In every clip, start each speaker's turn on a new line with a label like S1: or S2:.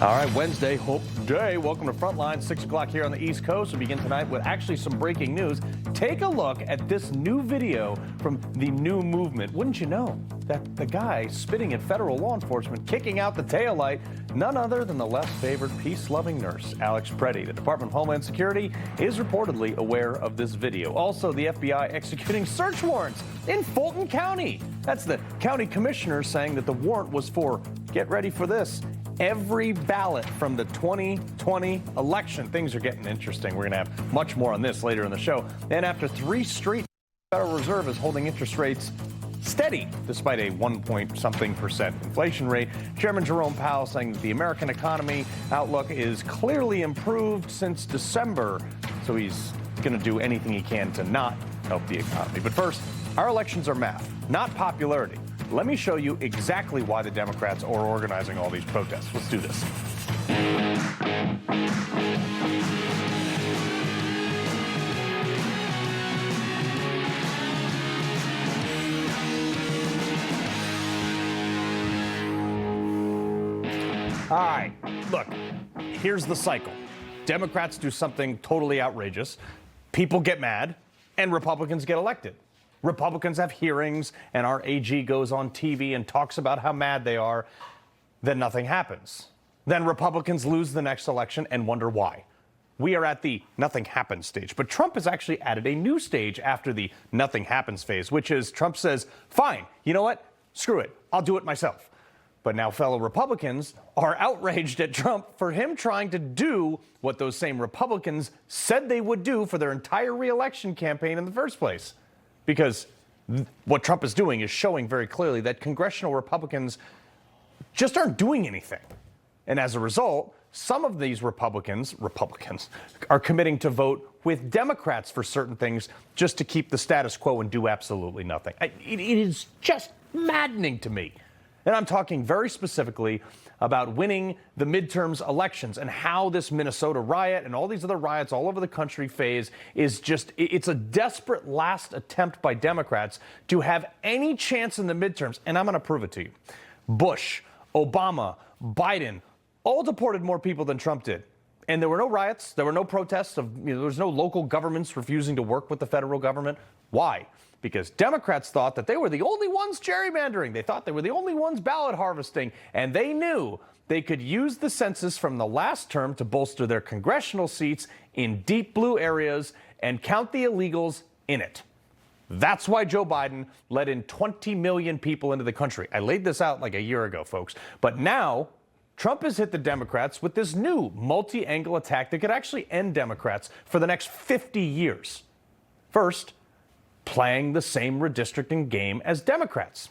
S1: All right, Wednesday, Hope Day. Welcome to Frontline, 6 o'clock here on the East Coast. We begin tonight with actually some breaking news. Take a look at this new video from the new movement. Wouldn't you know that the guy spitting at federal law enforcement, kicking out the taillight, none other than the less favored peace-loving nurse, Alex Pretti. The Department of Homeland Security is reportedly aware of this video. Also, the FBI executing search warrants in Fulton County. That's the county commissioner saying that the warrant was for, get ready for this, every ballot from the 2020 election. Things are getting interesting. We're going to have much more on this later in the show. And after 3 straight, the Federal Reserve is holding interest rates steady despite a 1-point-something% inflation rate. Chairman Jerome Powell saying that the American economy outlook is clearly improved since December. So he's going to do anything he can to not help the economy. But first, our elections are math, not popularity. Let me show you exactly why the Democrats are organizing all these protests. Let's do this. All right, look, here's the cycle. Democrats do something totally outrageous, people get mad, and Republicans get elected. Republicans have hearings, and our AG goes on TV and talks about how mad they are. Then nothing happens. Then Republicans lose the next election and wonder why. We are at the nothing happens stage. But Trump has actually added a new stage after the nothing happens phase, which is Trump says, fine, you know what? Screw it. I'll do it myself. But now fellow Republicans are outraged at Trump for him trying to do what those same Republicans said they would do for their entire re-election campaign in the first place. Because what Trump is doing is showing very clearly that congressional Republicans just aren't doing anything. And as a result, some of these Republicans are committing to vote with Democrats for certain things just to keep the status quo and do absolutely nothing. It is just maddening to me. And I'm talking very specifically about winning the midterms elections and how this Minnesota riot and all these other riots all over the country phase is just, it's a desperate last attempt by Democrats to have any chance in the midterms. And I'm going to prove it to you. Bush, Obama, Biden, all deported more people than Trump did. And there were no riots. There were no protests. There was no local governments refusing to work with the federal government. Why? Because Democrats thought that they were the only ones gerrymandering. They thought they were the only ones ballot harvesting. And they knew they could use the census from the last term to bolster their congressional seats in deep blue areas and count the illegals in it. That's why Joe Biden let in 20 million people into the country. I laid this out like a year ago, folks. But now Trump has hit the Democrats with this new multi-angle attack that could actually end Democrats for the next 50 years. First, playing the same redistricting game as Democrats.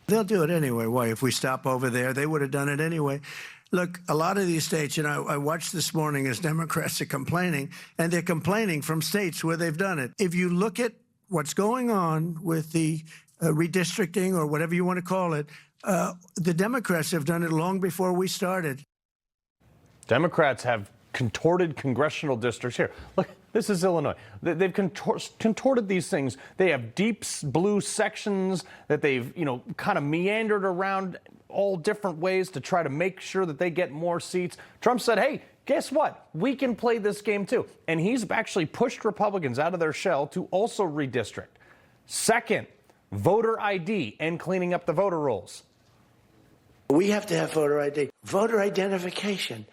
S2: They'll do it anyway. Why? If we stop over there, they would have done it anyway. Look, a lot of these states, you know, I watched this morning as Democrats are complaining, and they're complaining from states where they've done it. If you look at what's going on with the redistricting or whatever you want to call it, the Democrats have done it long before we started.
S1: Democrats have contorted congressional districts. Here, look, this is Illinois. They've contorted these things. They have deep blue sections that they've, kind of meandered around all different ways to try to make sure that they get more seats. Trump said, hey, guess what? We can play this game too. And he's actually pushed Republicans out of their shell to also redistrict. Second, voter ID and cleaning up the voter rolls.
S2: We have to have voter ID. Voter identification.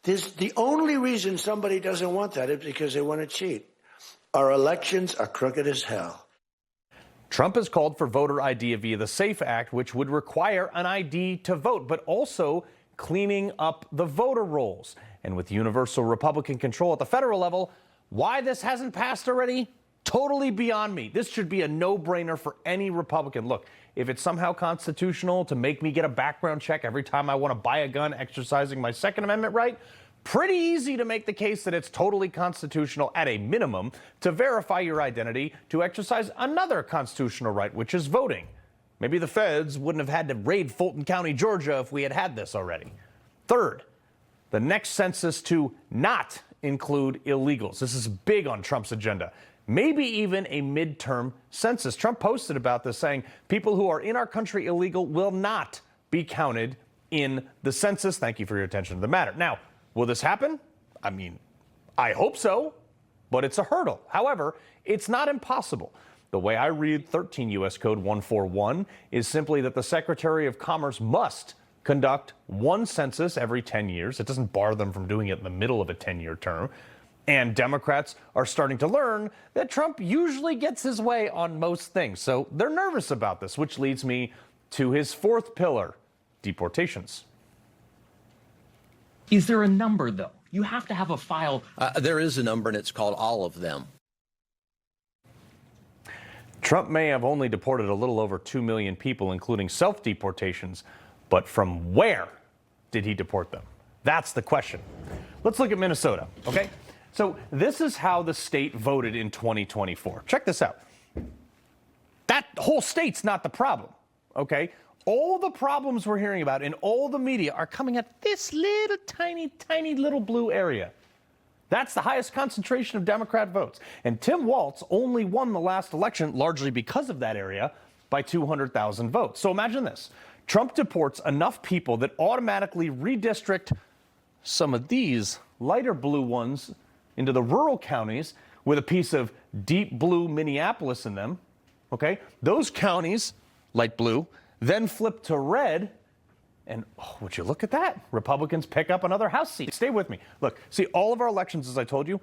S2: The only reason somebody doesn't want that is because they want to cheat. Our elections are crooked as hell.
S1: Trump has called for voter ID via the SAFE Act, which would require an ID to vote, but also cleaning up the voter rolls. And with universal Republican control at the federal level, why this hasn't passed already? Totally beyond me. This should be a no-brainer for any Republican. Look, if it's somehow constitutional to make me get a background check every time I want to buy a gun exercising my Second Amendment right, pretty easy to make the case that it's totally constitutional at a minimum to verify your identity to exercise another constitutional right, which is voting. Maybe the feds wouldn't have had to raid Fulton County, Georgia if we had this already. Third, the next census to not include illegals. This is big on Trump's agenda. Maybe even a midterm census. Trump posted about this saying people who are in our country illegal will not be counted in the census. Thank you for your attention to the matter. Now, will this happen? I mean, I hope so, but it's a hurdle. However, it's not impossible. The way I read 13 U.S. Code 141 is simply that the Secretary of Commerce must conduct one census every 10 years. It doesn't bar them from doing it in the middle of a 10-year term. And Democrats are starting to learn that Trump usually gets his way on most things. So they're nervous about this, which leads me to his fourth pillar, deportations.
S3: Is there a number, though? You have to have a file.
S4: There is a number, and it's called all of them.
S1: Trump may have only deported a little over 2 million people, including self-deportations, but from where did he deport them? That's the question. Let's look at Minnesota, okay? So this is how the state voted in 2024. Check this out. That whole state's not the problem, okay? All the problems we're hearing about in all the media are coming at this little tiny little blue area. That's the highest concentration of Democrat votes. And Tim Walz only won the last election, largely because of that area, by 200,000 votes. So imagine this. Trump deports enough people that automatically redistrict some of these lighter blue ones into the rural counties with a piece of deep blue Minneapolis in them. Okay? Those counties, light blue, then flip to red. And oh, would you look at that? Republicans pick up another House seat. Stay with me. Look, see, all of our elections, as I told you,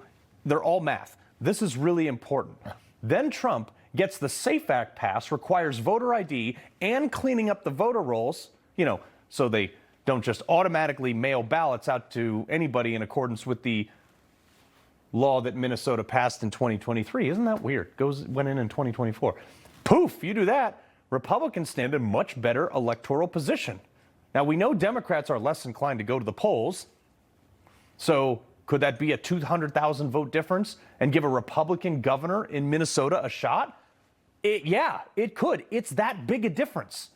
S1: they're all math. This is really important. Then Trump gets the SAFE Act passed, requires voter ID and cleaning up the voter rolls, so they don't just automatically mail ballots out to anybody in accordance with the law that Minnesota passed in 2023. Isn't that weird? Went in 2024. Poof, you do that. Republicans stand in much better electoral position. Now, we know Democrats are less inclined to go to the polls. So could that be a 200,000 vote difference and give a Republican governor in Minnesota a shot? Yeah, it could. It's that big a difference.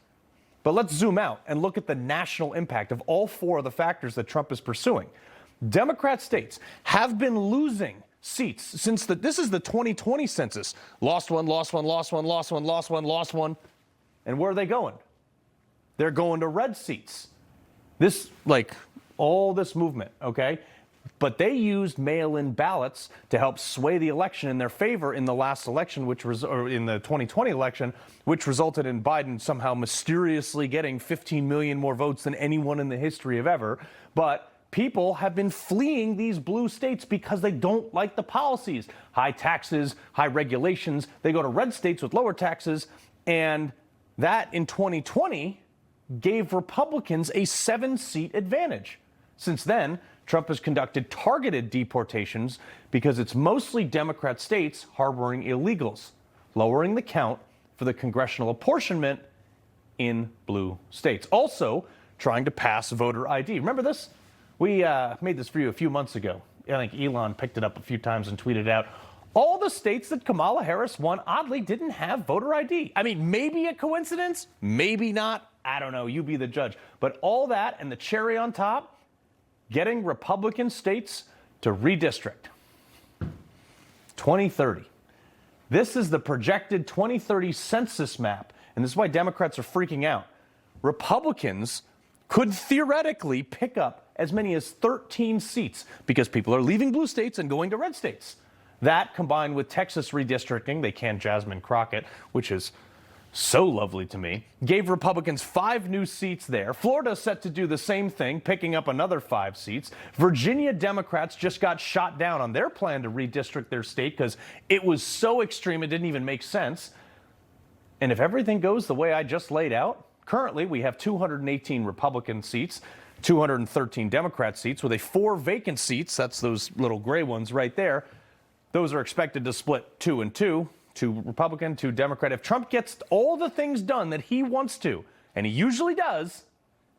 S1: But let's zoom out and look at the national impact of all four of the factors that Trump is pursuing. Democrat states have been losing seats since this is the 2020 census. Lost one, lost one, lost one, lost one, lost one, lost one. And where are they going? They're going to red seats. All this movement, okay? But they used mail-in ballots to help sway the election in their favor in the last election, or in the 2020 election, which resulted in Biden somehow mysteriously getting 15 million more votes than anyone in the history of ever. But people have been fleeing these blue states because they don't like the policies. High taxes, high regulations. They go to red states with lower taxes. And that in 2020 gave Republicans a 7-seat advantage. Since then, Trump has conducted targeted deportations because it's mostly Democrat states harboring illegals, lowering the count for the congressional apportionment in blue states. Also, trying to pass voter ID. Remember this? We made this for you a few months ago. I think Ilhan picked it up a few times and tweeted out. All the states that Kamala Harris won, oddly, didn't have voter ID. I mean, maybe a coincidence, maybe not. I don't know. You be the judge. But all that and the cherry on top, getting Republican states to redistrict. 2030. This is the projected 2030 census map. And this is why Democrats are freaking out. Republicans could theoretically pick up as many as 13 seats because people are leaving blue states and going to red states. That, combined with Texas redistricting, they canned Jasmine Crockett, which is so lovely to me, gave Republicans 5 new seats there. Florida set to do the same thing, picking up another 5 seats. Virginia Democrats just got shot down on their plan to redistrict their state because it was so extreme it didn't even make sense. And if everything goes the way I just laid out, currently we have 218 Republican seats, 213 Democrat seats with 4 vacant seats. That's those little gray ones right there. Those are expected to split 2 and 2. 2 Republican, 2 Democrat. If Trump gets all the things done that he wants to, and he usually does,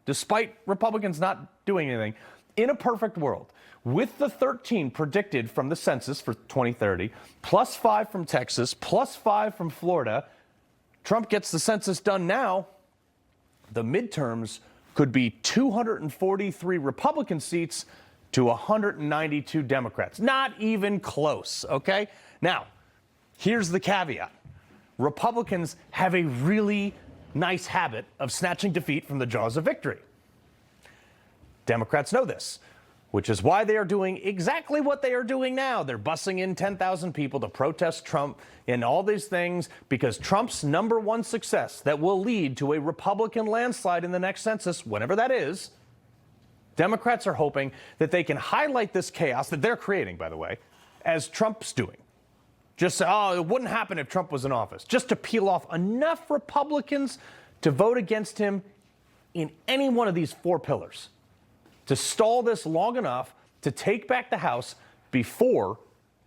S1: despite Republicans not doing anything, in a perfect world, with the 13 predicted from the census for 2030, plus 5 from Texas, plus 5 from Florida, Trump gets the census done now, the midterms could be 243 Republican seats to 192 Democrats. Not even close, okay? Now, here's the caveat. Republicans have a really nice habit of snatching defeat from the jaws of victory. Democrats know this, which is why they are doing exactly what they are doing now. They're bussing in 10,000 people to protest Trump and all these things because Trump's #1 success that will lead to a Republican landslide in the next census, whenever that is, Democrats are hoping that they can highlight this chaos that they're creating, by the way, as Trump's doing. Just say, oh, it wouldn't happen if Trump was in office, just to peel off enough Republicans to vote against him in any one of these 4 pillars, to stall this long enough to take back the House before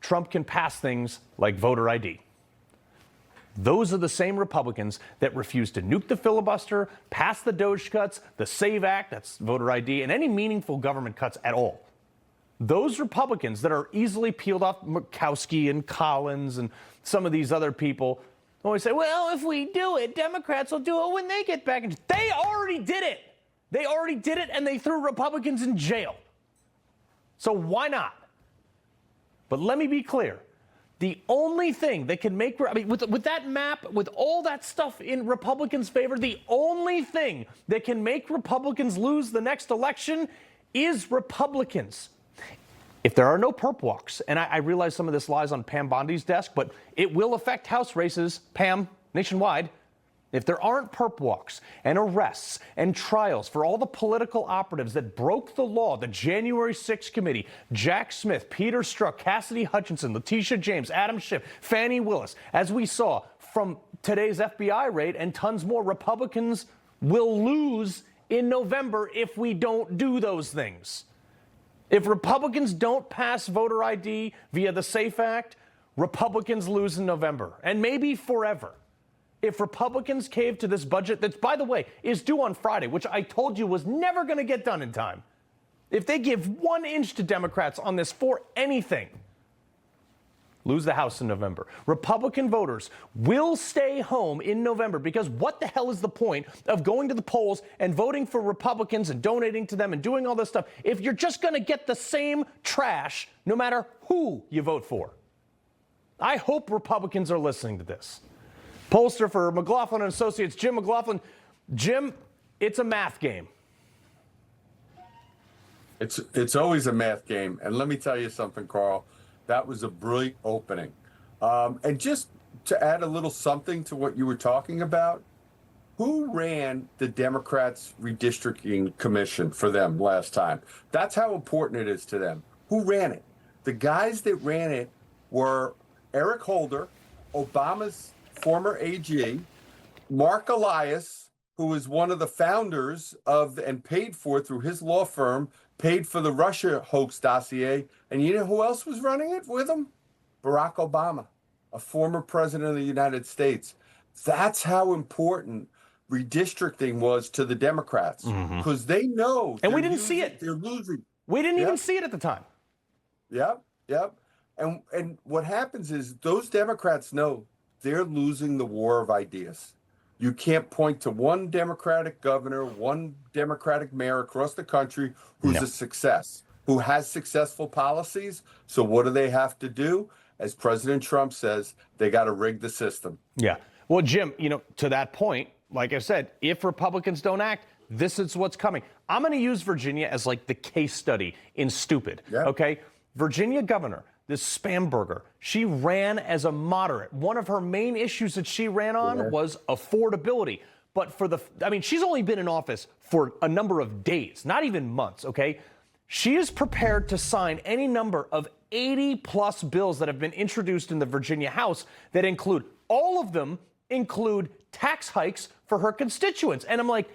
S1: Trump can pass things like voter ID. Those are the same Republicans that refuse to nuke the filibuster, pass the DOJ cuts, the SAVE Act, that's voter ID, and any meaningful government cuts at all. Those Republicans that are easily peeled off, Murkowski and Collins and some of these other people, always say, well, if we do it, Democrats will do it when they get back. They already did it. They already did it, and they threw Republicans in jail. So why not? But let me be clear. The only thing that can make, with that map, with all that stuff in Republicans' favor, the only thing that can make Republicans lose the next election is Republicans. If there are no perp walks, and I realize some of this lies on Pam Bondi's desk, but it will affect House races, Pam, nationwide. If there aren't perp walks and arrests and trials for all the political operatives that broke the law, the January 6th committee, Jack Smith, Peter Strzok, Cassidy Hutchinson, Letitia James, Adam Schiff, Fani Willis, as we saw from today's FBI raid and tons more, Republicans will lose in November if we don't do those things. If Republicans don't pass voter ID via the SAFE Act, Republicans lose in November, and maybe forever. If Republicans cave to this budget that, by the way, is due on Friday, which I told you was never going to get done in time, if they give 1 inch to Democrats on this for anything, lose the House in November. Republican voters will stay home in November because what the hell is the point of going to the polls and voting for Republicans and donating to them and doing all this stuff if you're just going to get the same trash no matter who you vote for? I hope Republicans are listening to this. Pollster for McLaughlin and Associates, Jim McLaughlin. Jim, it's a math game.
S5: It's always a math game. And let me tell you something, Carl. That was a brilliant opening. And just to add a little something to what you were talking about, who ran the Democrats' redistricting commission for them last time? That's how important it is to them. Who ran it? The guys that ran it were Eric Holder, Obama's former AG, Mark Elias, who was one of the founders of and paid for through his law firm, paid for the Russia hoax dossier. And you know who else was running it with him? Barack Obama, a former president of the United States. That's how important redistricting was to the Democrats, because they know.
S1: And we didn't see it.
S5: They're losing.
S1: We didn't even see it at the time.
S5: Yep. And what happens is those Democrats know they're losing the war of ideas. You can't point to one Democratic governor, one Democratic mayor across the country who's a success, who has successful policies. So what do they have to do? As President Trump says, they got to rig the system.
S1: Yeah. Well, Jim, to that point, like I said, if Republicans don't act, this is what's coming. I'm going to use Virginia as like the case study in stupid.
S5: Yeah.
S1: Okay. Virginia governor, this Spamberger, she ran as a moderate. One of her main issues that she ran on was affordability. But she's only been in office for a number of days, not even months, okay? She is prepared to sign any number of 80-plus bills that have been introduced in the Virginia House that include, all of them include tax hikes for her constituents. And I'm like,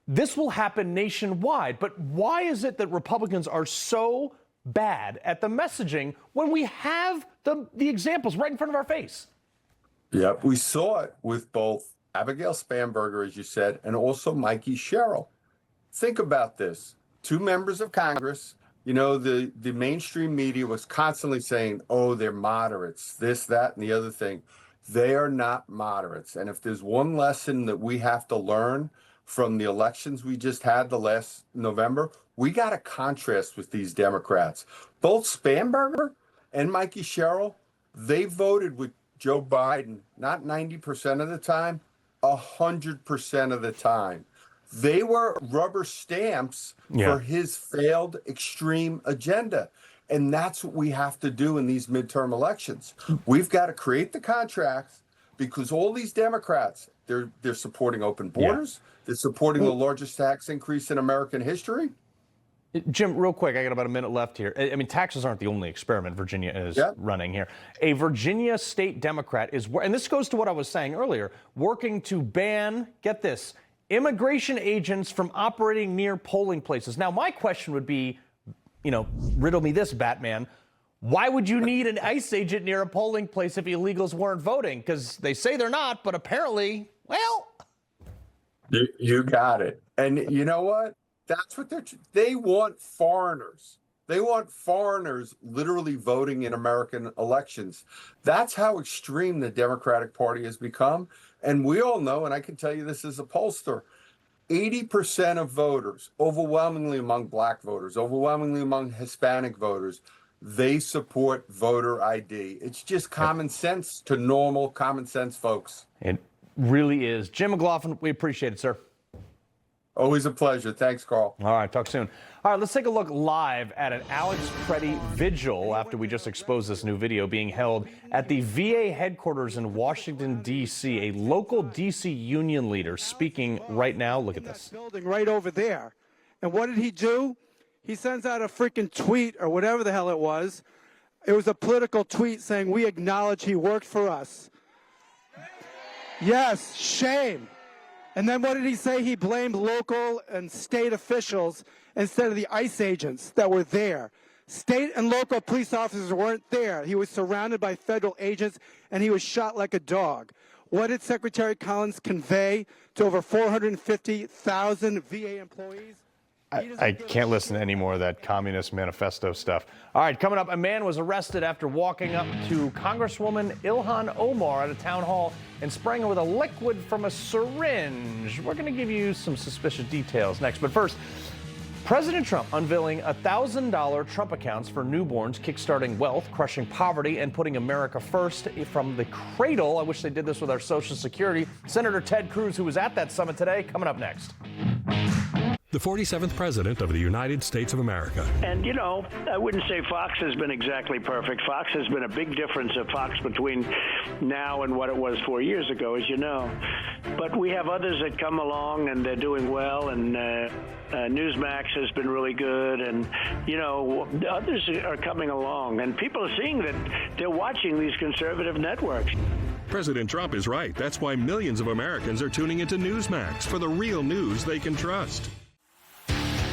S1: this will happen nationwide. But why is it that Republicans are so bad at the messaging when we have the examples right in front of our face?
S5: Yep, we saw it with both Abigail Spamberger, as you said, and also Mikey Sherrill. Think about this. 2 members of Congress, the mainstream media was constantly saying, oh, they're moderates, this, that, and the other thing. They are not moderates. And if there's one lesson that we have to learn from the elections we just had the last November, we got to contrast with these Democrats. Both Spamberger and Mikey Sherrill, they voted with Joe Biden, not 90% of the time, 100% of the time. They were rubber stamps for his failed extreme agenda. And that's what we have to do in these midterm elections. We've got to create the contracts, because all these Democrats, they're supporting open borders. They're supporting the largest tax increase in American history.
S1: Jim, real quick, I got about a minute left here. I mean, taxes aren't the only experiment Virginia is running here. A Virginia state Democrat is, and this goes to what I was saying earlier, working to ban, get this, immigration agents from operating near polling places. Now, my question would be, you know, riddle me this, Batman. Why would you need an ICE agent near a polling place if illegals weren't voting? Because they say they're not, but apparently, well.
S5: You got it. And you know what? That's what they want foreigners. They want foreigners literally voting in American elections. That's how extreme the Democratic Party has become. And we all know, and I can tell you this as a pollster, 80% of voters, overwhelmingly among black voters, overwhelmingly among Hispanic voters, they support voter ID. It's just common sense to normal common sense folks.
S1: It really is. Jim McLaughlin, we appreciate it, sir.
S5: Always a pleasure. Thanks, Carl.
S1: All right, talk soon. All right, let's take a look live at an Alex Pretti vigil after we just exposed this new video being held at the VA headquarters in Washington, D.C. A local D.C. union leader speaking right now. Look at this.
S6: Building right over there. And what did he do? He sends out a freaking tweet or whatever the hell it was. It was a political tweet saying, "We acknowledge he worked for us." Yes, shame. And then what did he say? He blamed local and state officials instead of the ICE agents that were there. State and local police officers weren't there. He was surrounded by federal agents, and he was shot like a dog. What did Secretary Collins convey to over 450,000 VA employees?
S1: I can't listen to any more of that Communist Manifesto stuff. All right, coming up, a man was arrested after walking up to Congresswoman Ilhan Omar at a town hall and spraying her with a liquid from a syringe. We're going to give you some suspicious details next. But first, President Trump unveiling $1,000 Trump accounts for newborns, kickstarting wealth, crushing poverty, and putting America first from the cradle. I wish they did this with our Social Security. Senator Ted Cruz, who was at that summit today, coming up next.
S7: The 47th President of the United States of America.
S8: And, you know, I wouldn't say Fox has been exactly perfect. Fox has been a big difference of Fox between now and what it was 4 years ago, as you know. But we have others that come along, and they're doing well, and Newsmax has been really good, and, you know, others are coming along. And people are seeing that they're watching these conservative networks.
S7: President Trump is right. That's why millions of Americans are tuning into Newsmax for the real news they can trust.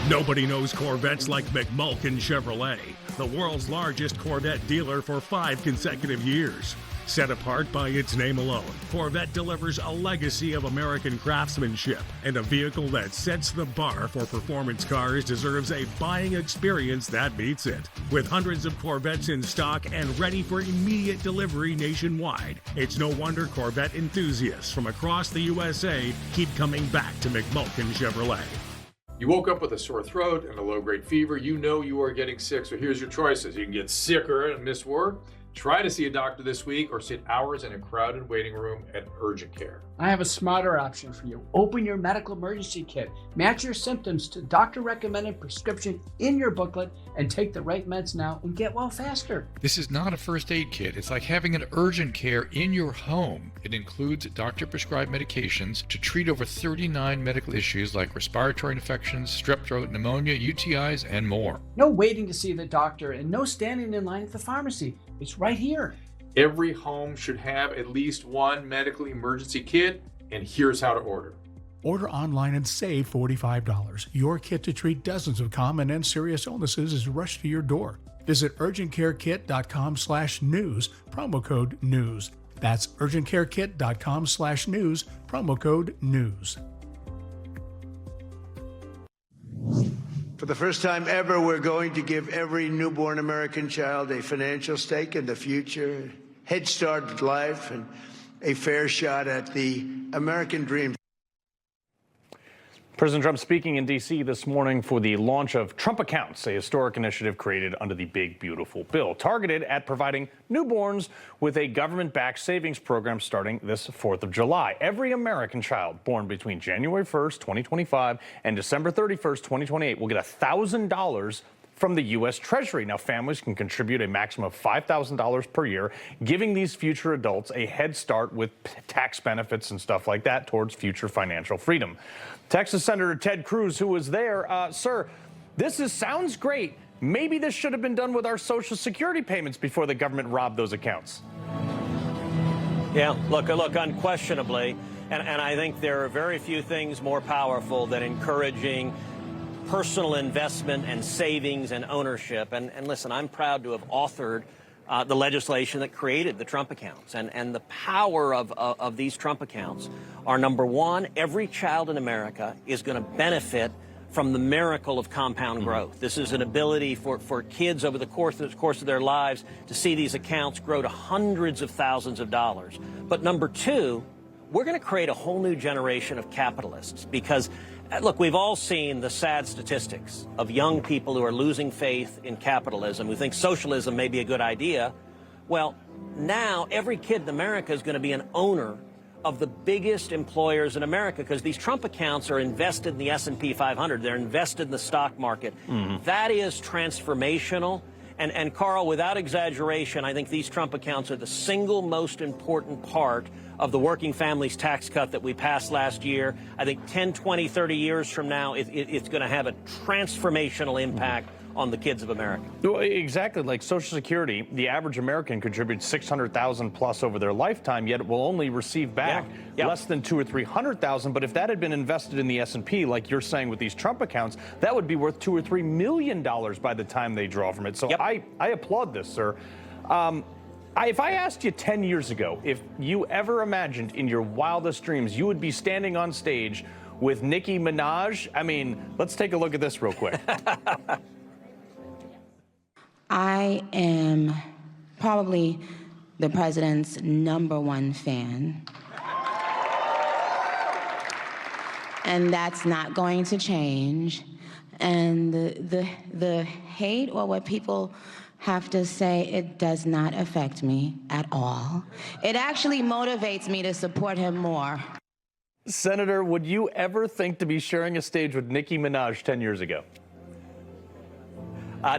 S9: Nobody knows Corvettes like McMulkin Chevrolet, the world's largest Corvette dealer for 5 consecutive years. Set apart by its name alone, Corvette delivers a legacy of American craftsmanship, and a vehicle that sets the bar for performance cars deserves a buying experience that beats it. With hundreds of Corvettes in stock and ready for immediate delivery nationwide, it's no wonder Corvette enthusiasts from across the USA keep coming back to McMulkin Chevrolet.
S10: You woke up with a sore throat and a low-grade fever. You know you are getting sick, so here's your choices. You can get sicker and miss work. Try to see a doctor this week, or sit hours in a crowded waiting room at urgent care.
S11: I have a smarter option for you. Open your medical emergency kit. Match your symptoms to doctor-recommended prescription in your booklet and take the right meds now and get well faster.
S12: This is not a first aid kit. It's like having an urgent care in your home. It includes doctor-prescribed medications to treat over 39 medical issues like respiratory infections, strep throat, pneumonia, UTIs, and more.
S11: No waiting to see the doctor and no standing in line at the pharmacy. It's right here.
S10: Every home should have at least one medical emergency kit, and here's how to order.
S13: Order online and save $45. Your kit to treat dozens of common and serious illnesses is rushed to your door. Visit urgentcarekit.com/news, promo code NEWS. That's urgentcarekit.com/news, promo code NEWS.
S2: For the first time ever, we're going to give every newborn American child a financial stake in the future, head start at life, and a fair shot at the American dream.
S1: President Trump speaking in D.C. this morning for the launch of Trump Accounts, a historic initiative created under the Big Beautiful Bill, targeted at providing newborns with a government-backed savings program starting this 4th of July. Every American child born between January 1st, 2025 and December 31st, 2028 will get $1,000 from the U.S. Treasury. Now, families can contribute a maximum of $5,000 per year, giving these future adults a head start with tax benefits and stuff like that towards future financial freedom. Texas Senator Ted Cruz, who was there, sir, sounds great. Maybe this should have been done with our Social Security payments before the government robbed those accounts.
S4: Yeah, look, unquestionably, and I think there are very few things more powerful than encouraging personal investment and savings and ownership. And listen, I'm proud to have authored the legislation that created the Trump accounts. And the power of these Trump accounts are, number one, every child in America is going to benefit from the miracle of compound growth. This is an ability for kids over the course of their lives to see these accounts grow to hundreds of thousands of dollars. But number two, we're going to create a whole new generation of capitalists because, look, we've all seen the sad statistics of young people who are losing faith in capitalism, who think socialism may be a good idea. Well, now every kid in America is going to be an owner of the biggest employers in America because these Trump accounts are invested in the S&P 500. They're invested in the stock market. That is transformational. And Carl, without exaggeration, I think these Trump accounts are the single most important part of the working families tax cut that we passed last year. I think 10, 20, 30 years from now, it's going to have a transformational impact on the kids of America.
S1: Well, exactly. Like Social Security, the average American contributes $600,000 plus over their lifetime, yet it will only receive back less than $200,000 or $300,000. But if that had been invested in the S&P, like you're saying with these Trump accounts, that would be worth $2 or $3 million by the time they draw from it. So I applaud this, sir. If I asked you 10 years ago, if you ever imagined in your wildest dreams you would be standing on stage with Nicki Minaj, I mean, let's take a look at this real quick.
S14: I am probably the president's #1 fan. And that's not going to change. And the hate or what people have to say, it does not affect me at all. It actually motivates me to support him more.
S1: Senator, would you ever think to be sharing a stage with Nicki Minaj 10 years ago?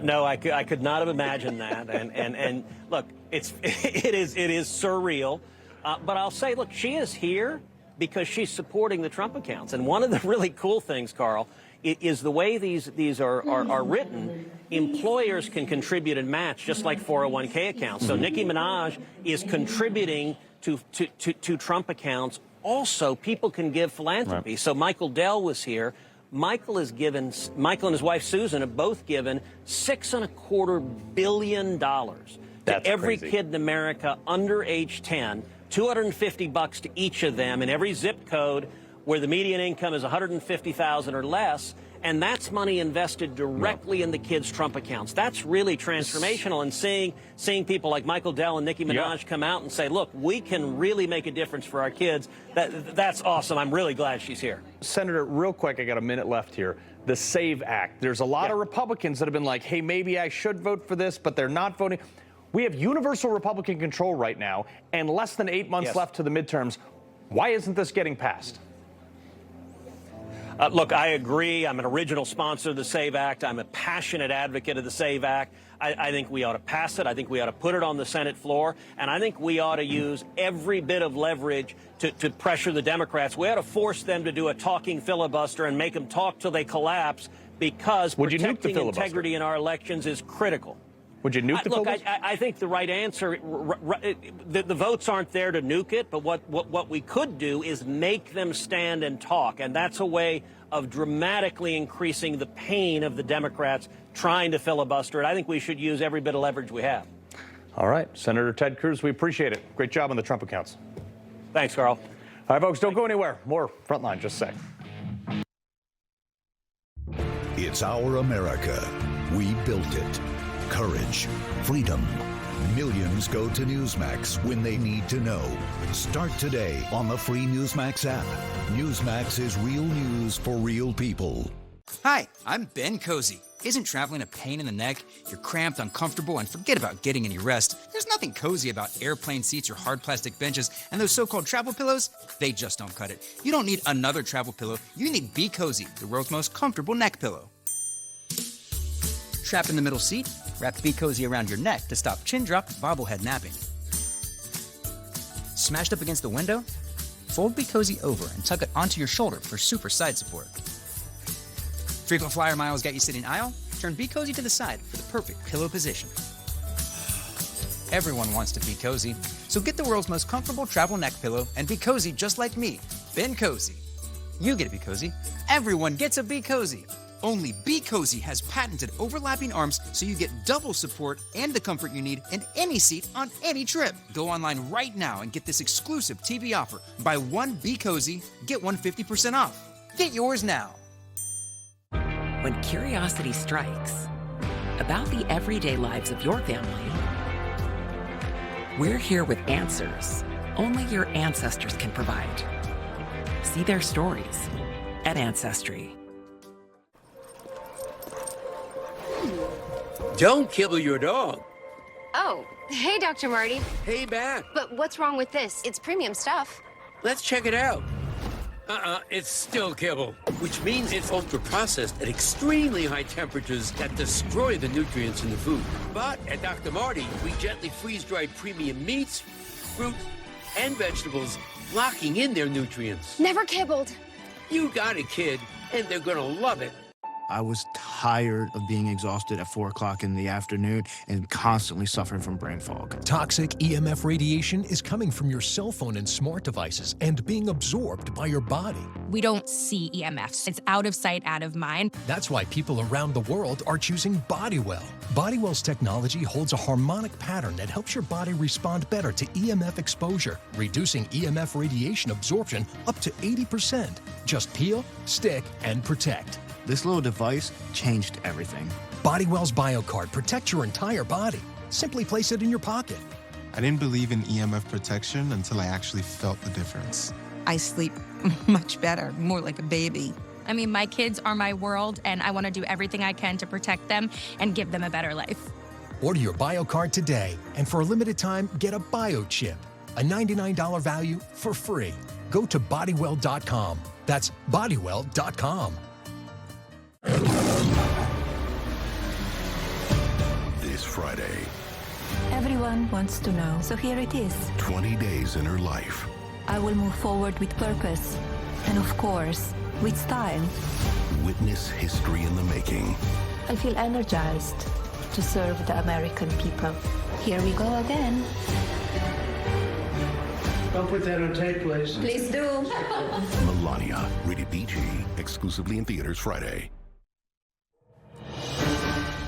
S4: No, I could not have imagined that. And look, it is surreal. But I'll say, look, she is here because she's supporting the Trump accounts. And one of the really cool things, Carl, is the way these are written. Employers can contribute and match just like 401k accounts. So Nicki Minaj is contributing to Trump accounts. Also, people can give philanthropy. Right. So Michael Dell was here. Michael and his wife Susan have both given $6.25 billion to every kid in America under age 10, $250 to each of them in every zip code where the median income is $150,000 or less. And that's money invested directly in the kids' Trump accounts. That's really transformational. And seeing people like Michael Dell and Nicki Minaj come out and say, look, we can really make a difference for our kids, that's awesome. I'm really glad she's here.
S1: Senator, real quick, I got a minute left here. The SAVE Act. There's a lot of Republicans that have been like, hey, maybe I should vote for this, but they're not voting. We have universal Republican control right now and less than 8 months left to the midterms. Why isn't this getting passed?
S4: Look, I agree. I'm an original sponsor of the SAVE Act. I'm a passionate advocate of the SAVE Act. I think we ought to pass it. I think we ought to put it on the Senate floor. And I think we ought to use every bit of leverage to pressure the Democrats. We ought to force them to do a talking filibuster and make them talk till they collapse because protecting integrity in our elections is critical.
S1: Would you nuke the filibuster?
S4: Look, I think the right answer, the votes aren't there to nuke it, but what we could do is make them stand and talk. And that's a way of dramatically increasing the pain of the Democrats trying to filibuster it. I think we should use every bit of leverage we have.
S1: All right. Senator Ted Cruz, we appreciate it. Great job on the Trump accounts.
S4: Thanks, Carl.
S1: All right, folks, don't go anywhere. More Frontline, just a sec.
S15: It's our America. We built it. Courage, freedom, Millions go to Newsmax when they need to know. Start today on the free Newsmax app. Newsmax is real news for real people.
S16: Hi, I'm Ben Cozy. Isn't traveling a pain in the neck? You're cramped, uncomfortable, and forget about getting any rest. There's nothing cozy about airplane seats or hard plastic benches, and those so-called travel pillows, they just don't cut it. You don't need another travel pillow. You need Be Cozy, the world's most comfortable neck pillow. Trapped in the middle seat? Wrap Be Cozy around your neck to stop chin drop, bobblehead napping. Smashed up against the window? Fold Be Cozy over and tuck it onto your shoulder for super side support. Frequent flyer miles got you sitting aisle? Turn Be Cozy to the side for the perfect pillow position. Everyone wants to be cozy, so get the world's most comfortable travel neck pillow and be cozy just like me, Ben Cozy. You get to be cozy. Everyone gets a Be Cozy. Only Be Cozy has patented overlapping arms so you get double support and the comfort you need in any seat on any trip. Go online right now and get this exclusive TV offer. Buy one Be Cozy, get one 50% off. Get yours now.
S17: When curiosity strikes about the everyday lives of your family, we're here with answers only your ancestors can provide. See their stories at Ancestry.
S18: Don't kibble your dog.
S19: Oh, hey, Dr. Marty.
S18: Hey, back.
S19: But what's wrong with this? It's premium stuff.
S18: Let's check it out. It's still kibble, which means it's ultra-processed at extremely high temperatures that destroy the nutrients in the food. But at Dr. Marty, we gently freeze-dried premium meats, fruit, and vegetables, locking in their nutrients.
S19: Never kibbled.
S18: You got it, kid, and they're gonna love it.
S20: I was tired of being exhausted at 4 o'clock in the afternoon and constantly suffering from brain fog.
S21: Toxic EMF radiation is coming from your cell phone and smart devices and being absorbed by your body.
S22: We don't see EMFs. It's out of sight, out of mind.
S21: That's why people around the world are choosing Bodywell. Bodywell's technology holds a harmonic pattern that helps your body respond better to EMF exposure, reducing EMF radiation absorption up to 80%. Just peel, stick, and protect.
S20: This little device changed everything.
S21: Bodywell's BioCard protects your entire body. Simply place it in your pocket.
S23: I didn't believe in EMF protection until I actually felt the difference.
S24: I sleep much better, more like a baby.
S22: I mean, my kids are my world, and I want to do everything I can to protect them and give them a better life.
S21: Order your BioCard today, and for a limited time, get a BioChip, a $99 value for free. Go to Bodywell.com. That's Bodywell.com.
S15: This Friday,
S25: everyone wants to know, so here it is.
S15: 20 days in her life.
S25: I will move forward with purpose, and of course, with style.
S15: Witness history in the making.
S25: I feel energized to serve the American people. Here we go again.
S2: Don't put that on tape, please.
S25: Please do.
S15: Melania, rated PG, exclusively in theaters Friday.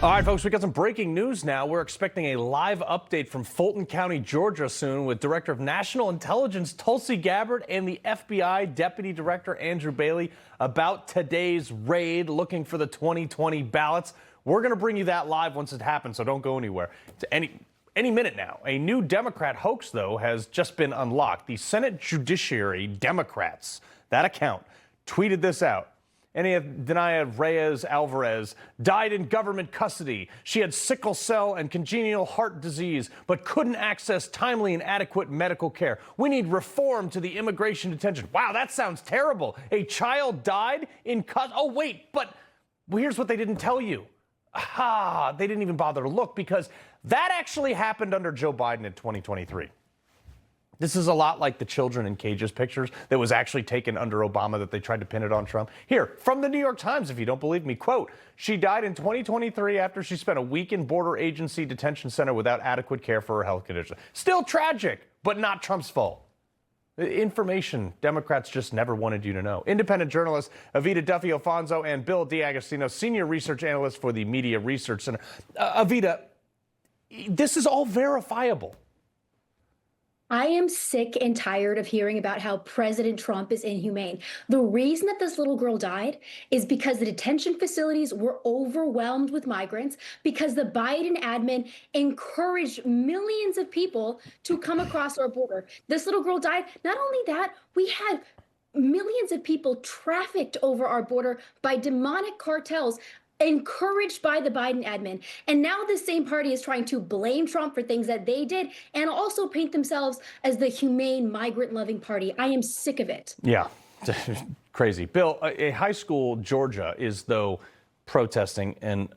S1: All right, folks, we got some breaking news now. We're expecting a live update from Fulton County, Georgia soon with Director of National Intelligence Tulsi Gabbard and the FBI Deputy Director Andrew Bailey about today's raid looking for the 2020 ballots. We're going to bring you that live once it happens, so don't go anywhere. Any minute now. A new Democrat hoax, though, has just been unlocked. The Senate Judiciary Democrats, that account, tweeted this out. Denaya Reyes Alvarez died in government custody. She had sickle cell and congenital heart disease, but couldn't access timely and adequate medical care. We need reform to the immigration detention. Wow, that sounds terrible. A child died in custody. Oh, wait, but here's what they didn't tell you. They didn't even bother to look because that actually happened under Joe Biden in 2023. This is a lot like the children in cages pictures that was actually taken under Obama that they tried to pin it on Trump. Here, from the New York Times, if you don't believe me, quote, she died in 2023 after she spent a week in border agency detention center without adequate care for her health condition. Still tragic, but not Trump's fault. Information Democrats just never wanted you to know. Independent journalists Evita Duffy-Alfonso and Bill D'Agostino, senior research analyst for the Media Research Center. Evita, this is all verifiable.
S3: I am sick and tired of hearing about how President Trump is inhumane. The reason that this little girl died is because the detention facilities were overwhelmed with migrants, because the Biden admin encouraged millions of people to come across our border. This little girl died. Not only that, we had millions of people trafficked over our border by demonic cartels encouraged by the Biden admin. And now the same party is trying to blame Trump for things that they did and also paint themselves as the humane, migrant-loving party. I am sick of it.
S1: Yeah, crazy. Bill, a high school, Georgia, is, though, protesting, and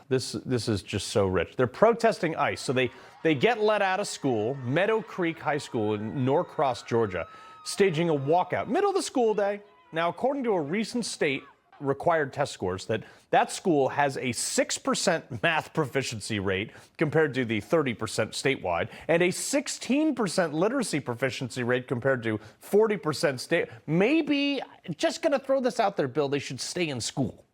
S1: this is just so rich. They're protesting ICE. So they get let out of school, Meadow Creek High School in Norcross, Georgia, staging a walkout, middle of the school day. Now, according to a recent state required test scores, that school has a 6% math proficiency rate compared to the 30% statewide, and a 16% literacy proficiency rate compared to 40% state. Maybe, just going to throw this out there, Bill, they should stay in school.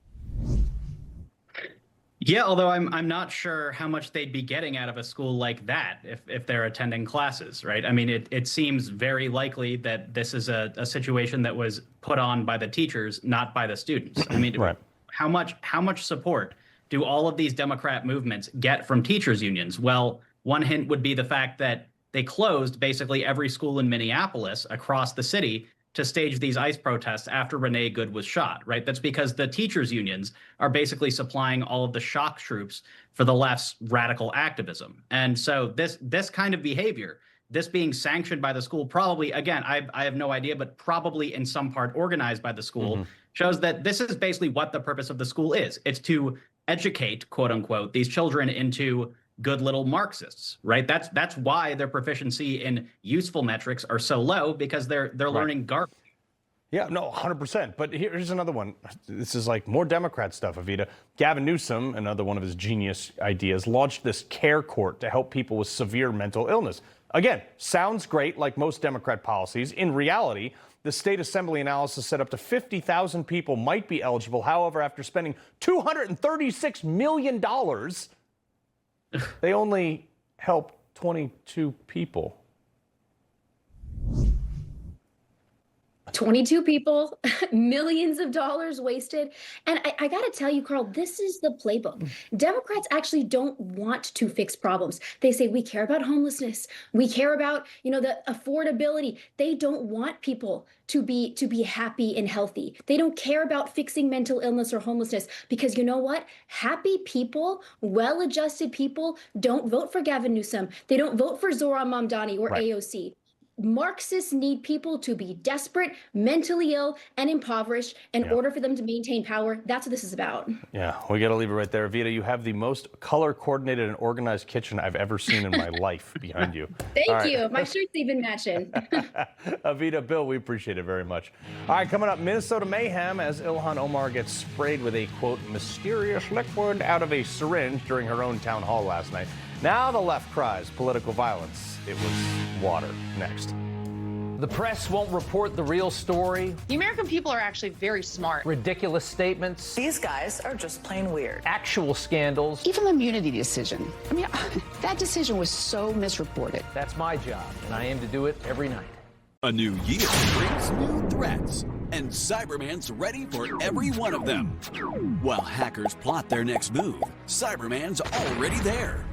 S5: Yeah, although I'm not sure how much they'd be getting out of a school like that if they're attending classes, right? I mean, it seems very likely that this is a situation that was put on by the teachers, not by the students. I mean, right. How much support do all of these Democrat movements get from teachers unions? Well, one hint would be the fact that they closed basically every school in Minneapolis across the city to stage these ICE protests after Renee Good was shot, right? That's because the teachers unions are basically supplying all of the shock troops for the left's radical activism. And so this kind of behavior, this being sanctioned by the school, probably, again, I have no idea, but probably in some part organized by the school, shows that this is basically what the purpose of the school is. It's to educate, quote unquote, these children into good little Marxists, right? That's why their proficiency in useful metrics are so low, because they're learning garbage.
S1: Yeah, no, 100%. But here's another one. This is like more Democrat stuff, Evita. Gavin Newsom, another one of his genius ideas, launched this care court to help people with severe mental illness. Again, sounds great, like most Democrat policies. In reality, the state assembly analysis said up to 50,000 people might be eligible. However, after spending $236 million, they only helped 22 people.
S3: 22 people, millions of dollars wasted. And I got to tell you, Carl, this is the playbook. Democrats actually don't want to fix problems. They say, we care about homelessness. We care about, the affordability. They don't want people to be happy and healthy. They don't care about fixing mental illness or homelessness, because you know what? Happy people, well-adjusted people don't vote for Gavin Newsom. They don't vote for Zohran Mamdani or AOC. Marxists need people to be desperate, mentally ill, and impoverished in order for them to maintain power. That's what this is about.
S1: Yeah, we got to leave it right there. Evita, you have the most color-coordinated and organized kitchen I've ever seen in my life behind you.
S3: Thank you. My shirt's even matching.
S1: Evita, Bill, we appreciate it very much. All right, coming up, Minnesota mayhem as Ilhan Omar gets sprayed with a, quote, mysterious liquid out of a syringe during her own town hall last night. Now the left cries political violence. It was water. Next.
S6: The press won't report the real story.
S7: The American people are actually very smart.
S6: Ridiculous statements.
S7: These guys are just plain weird.
S6: Actual scandals.
S7: Even the immunity decision. I mean, that decision was so misreported.
S6: That's my job, and I aim to do it every night.
S8: A new year brings new threats, and Cyberman's ready for every one of them. While hackers plot their next move, Cyberman's already there,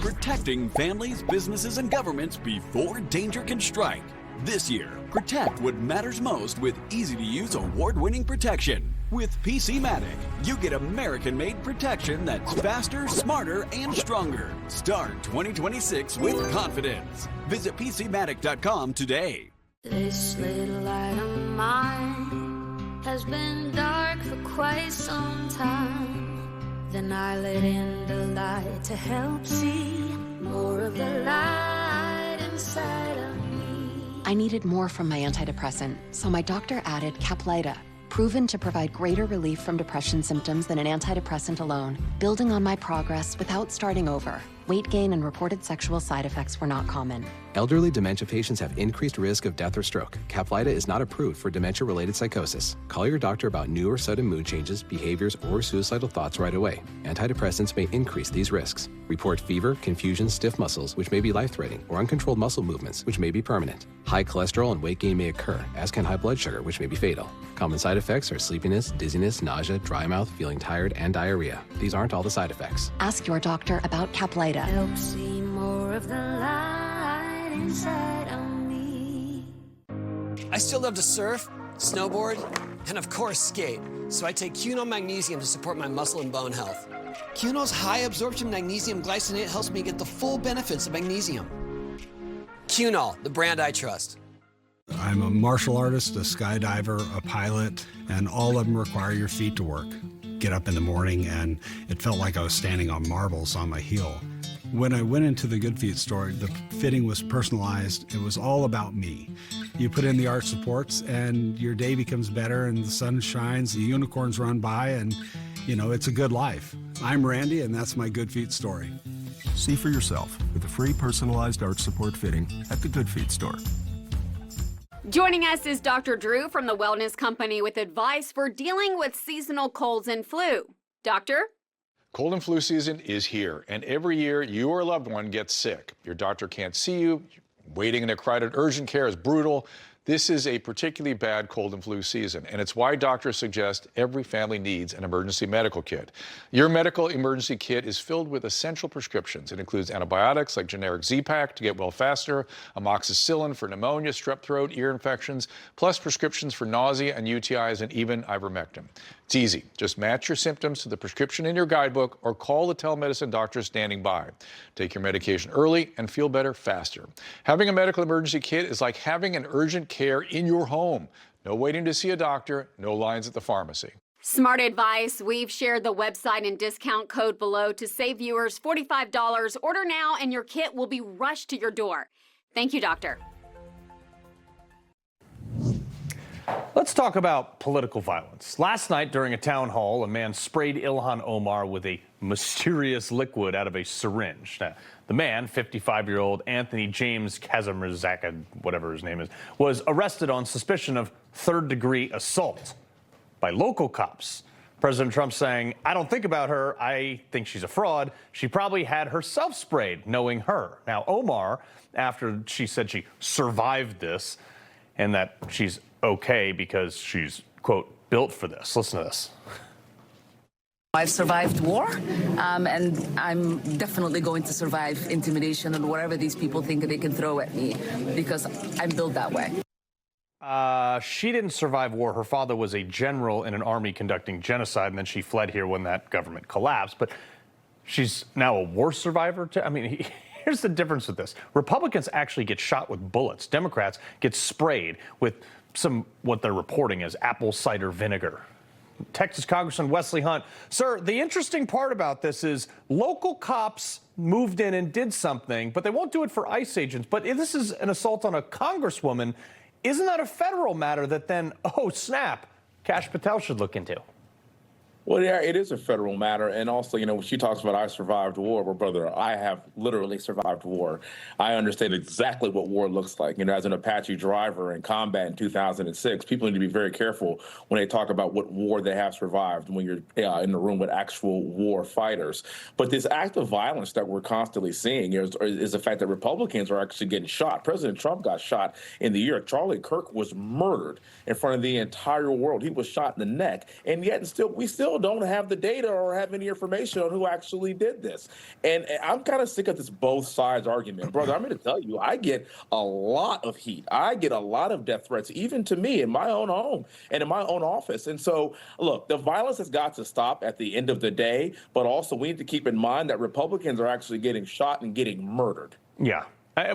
S8: protecting families, businesses, and governments before danger can strike. This year, protect what matters most with easy-to-use, award-winning protection. With PC-Matic, you get American-made protection that's faster, smarter, and stronger. Start 2026 with confidence. Visit PCMatic.com today.
S26: This little light of mine has been dark for quite some time. Then I let in the light to help see more of the light inside of me.
S27: I needed more from my antidepressant, so my doctor added Caplyta, proven to provide greater relief from depression symptoms than an antidepressant alone, building on my progress without starting over. Weight gain and reported sexual side effects were not common.
S4: Elderly dementia patients have increased risk of death or stroke. Caplyta is not approved for dementia-related psychosis. Call your doctor about new or sudden mood changes, behaviors, or suicidal thoughts right away. Antidepressants may increase these risks. Report fever, confusion, stiff muscles, which may be life-threatening, or uncontrolled muscle movements, which may be permanent. High cholesterol and weight gain may occur, as can high blood sugar, which may be fatal. Common side effects are sleepiness, dizziness, nausea, dry mouth, feeling tired, and diarrhea. These aren't all the side effects.
S27: Ask your doctor about Caplyta.
S26: Help see more of the light inside of me.
S9: I still love to surf, snowboard, and of course skate. So I take Cunol Magnesium to support my muscle and bone health. Cunol's high absorption magnesium glycinate helps me get the full benefits of magnesium. Cunol, the brand I trust.
S10: I'm a martial artist, a skydiver, a pilot, and all of them require your feet to work. Get up in the morning and it felt like I was standing on marbles on my heel. When I went into the Good Feet store, the fitting was personalized. It was all about me. You put in the arch supports and your day becomes better and the sun shines, the unicorns run by, and you know, it's a good life. I'm Randy and that's my Good Feet story.
S11: See for yourself with a free personalized arch support fitting at the Good Feet store.
S12: Joining us is Dr. Drew from the Wellness Company with advice for dealing with seasonal colds and flu. Doctor?
S13: Cold and flu season is here, and every year you or a loved one gets sick. Your doctor can't see you. Waiting in a crowded urgent care is brutal. This is a particularly bad cold and flu season, and it's why doctors suggest every family needs an emergency medical kit. Your medical emergency kit is filled with essential prescriptions. It includes antibiotics like generic Z-Pak to get well faster, amoxicillin for pneumonia, strep throat, ear infections, plus prescriptions for nausea and UTIs, and even ivermectin. It's easy. Just match your symptoms to the prescription in your guidebook or call the telemedicine doctor standing by. Take your medication early and feel better faster. Having a medical emergency kit is like having an urgent care in your home. No waiting to see a doctor, no lines at the pharmacy.
S12: Smart advice. We've shared the website and discount code below to save viewers $45. Order now and your kit will be rushed to your door. Thank you, doctor.
S1: Let's talk about political violence. Last night during a town hall, a man sprayed Ilhan Omar with a mysterious liquid out of a syringe. Now, the man, 55-year-old Anthony James Kazimirzaka, whatever his name is, was arrested on suspicion of third-degree assault by local cops. President Trump saying, "I don't think about her. I think she's a fraud. She probably had herself sprayed, knowing her." Now, Omar, after she said she survived this and that she's okay because she's, quote, built for this. Listen to this.
S14: I've survived war, and I'm definitely going to survive intimidation and whatever these people think they can throw at me, because I'm built that way.
S1: She didn't survive war. Her father was a general in an army conducting genocide, and then she fled here when that government collapsed. But she's now a war survivor? I mean, here's the difference with this. Republicans actually get shot with bullets. Democrats get sprayed with what they're reporting as apple cider vinegar. Texas Congressman Wesley Hunt. Sir, the interesting part about this is local cops moved in and did something, but they won't do it for ICE agents. But if this is an assault on a congresswoman, isn't that a federal matter that then, oh, snap, Kash Patel should look into?
S28: Well, yeah, it is a federal matter. And also, you know, when she talks about I survived war, well, brother, I have literally survived war. I understand exactly what war looks like. You know, as an Apache driver in combat in 2006, people need to be very careful when they talk about what war they have survived when you're in the room with actual war fighters. But this act of violence that we're constantly seeing is the fact that Republicans are actually getting shot. President Trump got shot in the ear. Charlie Kirk was murdered in front of the entire world. He was shot in the neck. And yet we still don't have the data or have any information on who actually did this. And I'm kind of sick of this both sides argument. Brother, I'm going to tell you, I get a lot of heat. I get a lot of death threats, even to me in my own home and in my own office. And so, look, the violence has got to stop at the end of the day, but also we need to keep in mind that Republicans are actually getting shot and getting murdered.
S1: Yeah.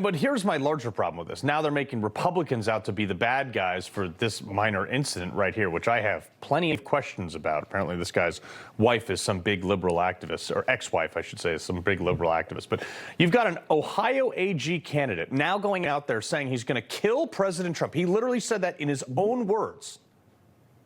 S1: But here's my larger problem with this. Now they're making Republicans out to be the bad guys for this minor incident right here, which I have plenty of questions about. Apparently this guy's wife is some big liberal activist, or ex-wife, I should say, is some big liberal activist. But you've got an Ohio AG candidate now going out there saying he's going to kill President Trump. He literally said that in his own words.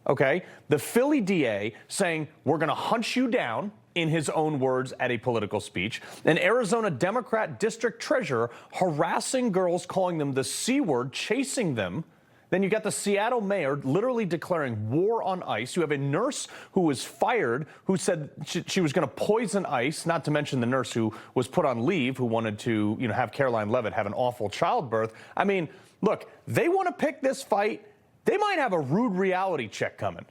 S1: Okay? The Philly DA saying, we're going to hunt you down. in his own words, at a political speech. An Arizona Democrat district treasurer harassing girls, calling them the C word, chasing them. Then you got the Seattle mayor literally declaring war on ICE. You have a nurse who was fired, who said she was going to poison ICE, not to mention the nurse who was put on leave, who wanted to, have Caroline Leavitt have an awful childbirth. I mean, look, they want to pick this fight. They might have a rude reality check coming.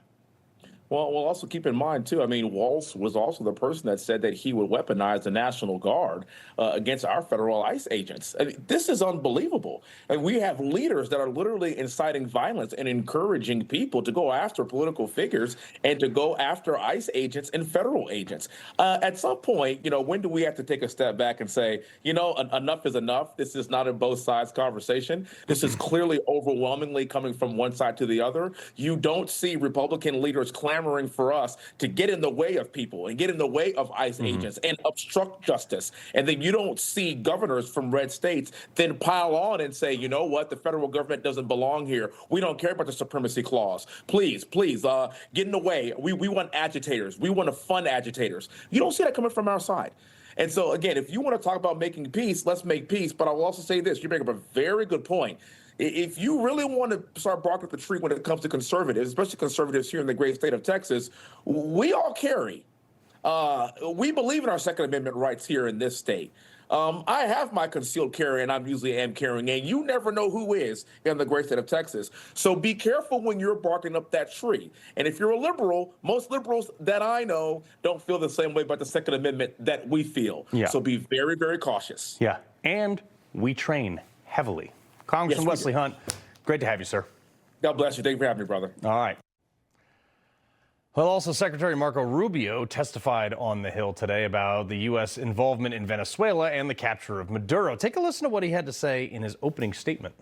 S28: Well, we'll also keep in mind, too, I mean, Walz was also the person that said that he would weaponize the National Guard against our federal ICE agents. I mean, this is unbelievable. And we have leaders that are literally inciting violence and encouraging people to go after political figures and to go after ICE agents and federal agents. At some point, when do we have to take a step back and say, enough is enough? This is not a both sides conversation. This is clearly overwhelmingly coming from one side to the other. You don't see Republican leaders clamoring for us to get in the way of people and get in the way of ICE agents and obstruct justice. And then you don't see governors from red states then pile on and say, you know what, the federal government doesn't belong here. We don't care about the supremacy clause. Please, get in the way. We want agitators. We want to fund agitators. You don't see that coming from our side. And so, again, if you want to talk about making peace, let's make peace. But I will also say this. You bring up a very good point. If you really want to start barking up the tree when it comes to conservatives, especially conservatives here in the great state of Texas, we all carry. We believe in our Second Amendment rights here in this state. I have my concealed carry, and I usually am carrying, and you never know who is in the great state of Texas. So be careful when you're barking up that tree. And if you're a liberal, most liberals that I know don't feel the same way about the Second Amendment that we feel. Yeah. So be very, very cautious.
S1: Yeah, and we train heavily. Congressman Wesley Hunt, great to have you, sir.
S28: God bless you. Thank you for having me, brother.
S1: All right. Well, also, Secretary Marco Rubio testified on the Hill today about the U.S. involvement in Venezuela and the capture of Maduro. Take a listen to what he had to say in his opening statement.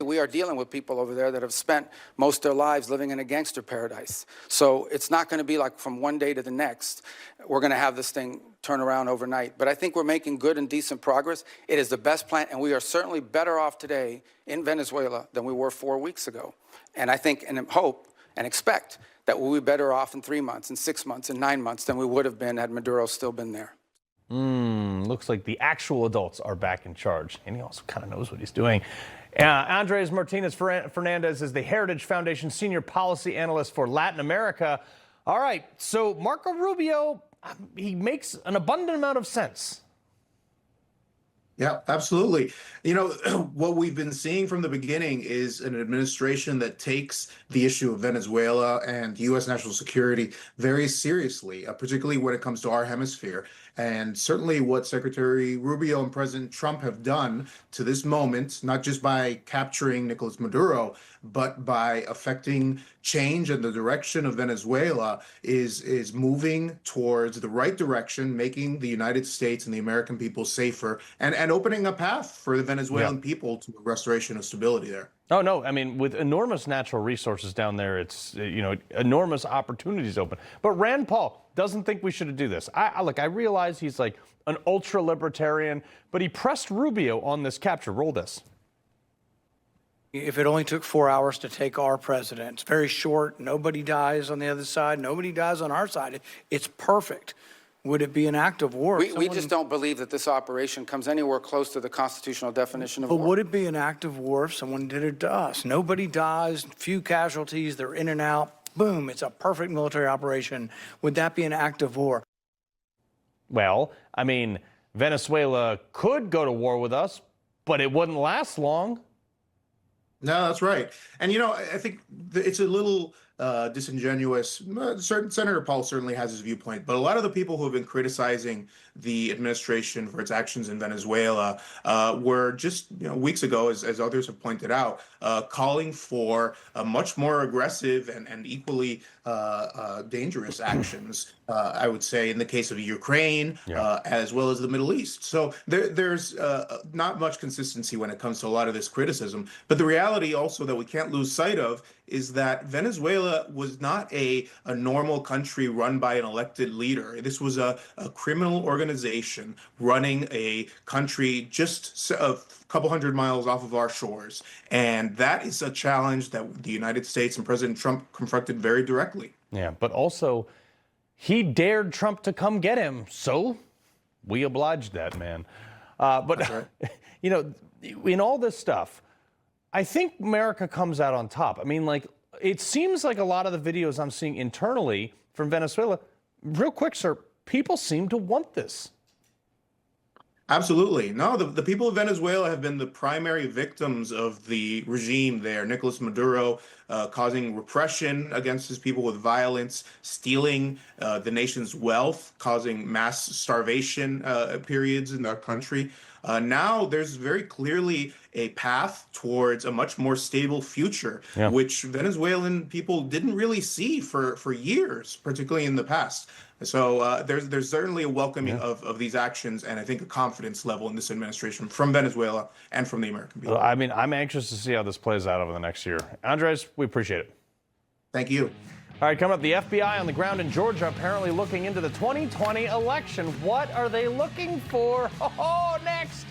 S16: We are dealing with people over there that have spent most of their lives living in a gangster paradise. So it's not going to be like from one day to the next, we're going to have this thing turn around overnight. But I think we're making good and decent progress. It is the best plan, and we are certainly better off today in Venezuela than we were 4 weeks ago. And I think and hope and expect that we'll be better off in 3 months, in 6 months, in 9 months than we would have been had Maduro still been there.
S1: Looks like the actual adults are back in charge, and he also kind of knows what he's doing. Andres Martinez-Fernandez is the Heritage Foundation Senior Policy Analyst for Latin America. All right, so Marco Rubio, he makes an abundant amount of sense.
S17: Yeah, absolutely. What we've been seeing from the beginning is an administration that takes the issue of Venezuela and U.S. national security very seriously, particularly when it comes to our hemisphere. And certainly what Secretary Rubio and President Trump have done to this moment, not just by capturing Nicolas Maduro, but by affecting change in the direction of Venezuela, is moving towards the right direction, making the United States and the American people safer, and opening a path for the Venezuelan people to a restoration of stability there.
S1: Oh, no, I mean, with enormous natural resources down there, it's, enormous opportunities open. But Rand Paul doesn't think we should do this. I realize he's like an ultra-libertarian, but he pressed Rubio on this capture. Roll this.
S18: If it only took 4 hours to take our president, it's very short. Nobody dies on the other side. Nobody dies on our side. It's perfect. Would it be an act of war?
S16: We just don't believe that this operation comes anywhere close to the constitutional definition of war.
S18: But would it be an act of war if someone did it to us? Nobody dies, few casualties, they're in and out. Boom, it's a perfect military operation. Would that be an act of war?
S1: Well, I mean, Venezuela could go to war with us, but it wouldn't last long.
S17: No, that's right. And, I think it's a little disingenuous. Senator Paul certainly has his viewpoint, but a lot of the people who have been criticizing the administration for its actions in Venezuela were just weeks ago, as others have pointed out, calling for much more aggressive and equally dangerous actions, I would say, in the case of Ukraine, as well as the Middle East. So there's not much consistency when it comes to a lot of this criticism. But the reality also that we can't lose sight of is that Venezuela was not a normal country run by an elected leader. This was a criminal organization running a country just a couple hundred miles off of our shores. And that is a challenge that the United States and President Trump confronted very directly.
S1: Yeah, but also he dared Trump to come get him, so we obliged that man. But, right. You know, in all this stuff, I think America comes out on top. I mean, like, it seems like a lot of the videos I'm seeing internally from Venezuela, real quick, sir, people seem to want this.
S17: Absolutely. No, the people of Venezuela have been the primary victims of the regime there. Nicolas Maduro causing repression against his people with violence, stealing the nation's wealth, causing mass starvation periods in our country. Now there's very clearly a path towards a much more stable future, which Venezuelan people didn't really see for years, particularly in the past. So there's certainly a welcoming of these actions, and I think a confidence level in this administration from Venezuela and from the American people.
S1: Well, I mean, I'm anxious to see how this plays out over the next year. Andres, we appreciate it.
S17: Thank you.
S1: All right, coming up, the FBI on the ground in Georgia apparently looking into the 2020 election. What are they looking for? Oh, next.